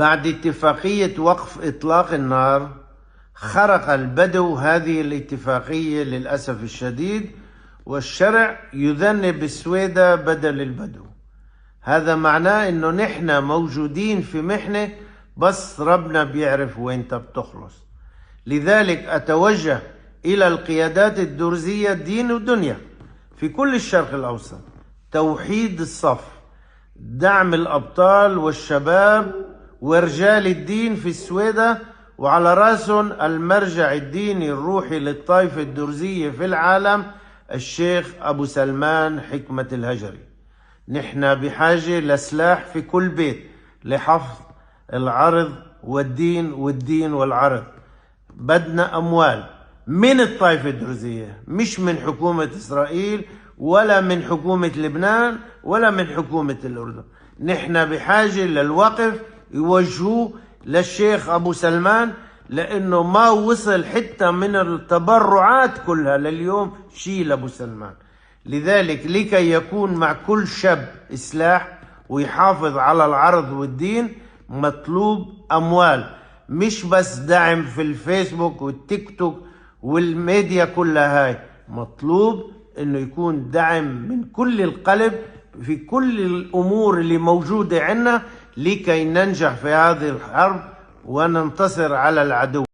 بعد اتفاقية وقف إطلاق النار، خرق البدو هذه الاتفاقية للأسف الشديد، والشرع يذنب السويدة بدل البدو. هذا معناه إنه نحن موجودين في محنة، بس ربنا بيعرف وين بتخلص. لذلك أتوجه إلى القيادات الدرزية دين ودنيا في كل الشرق الأوسط، توحيد الصف، دعم الأبطال والشباب ورجال الدين في السويدة، وعلى رأسهم المرجع الديني الروحي للطائفة الدرزية في العالم الشيخ أبو سلمان حكمة الهجري. نحن بحاجة لسلاح في كل بيت لحفظ العرض والدين والعرض. بدنا أموال من الطائفة الدرزية، مش من حكومة إسرائيل ولا من حكومة لبنان ولا من حكومة الأردن. نحن بحاجة للوقف يوجهوه للشيخ أبو سلمان، لأنه ما وصل حتى من التبرعات كلها لليوم شيء لأبو سلمان. لذلك لكي يكون مع كل شاب سلاح ويحافظ على العرض والدين، مطلوب أموال، مش بس دعم في الفيسبوك والتيك توك والميديا كلها. هاي مطلوب انه يكون دعم من كل القلب في كل الامور اللي موجودة عنا، لكي ننجح في هذه الحرب وننتصر على العدو.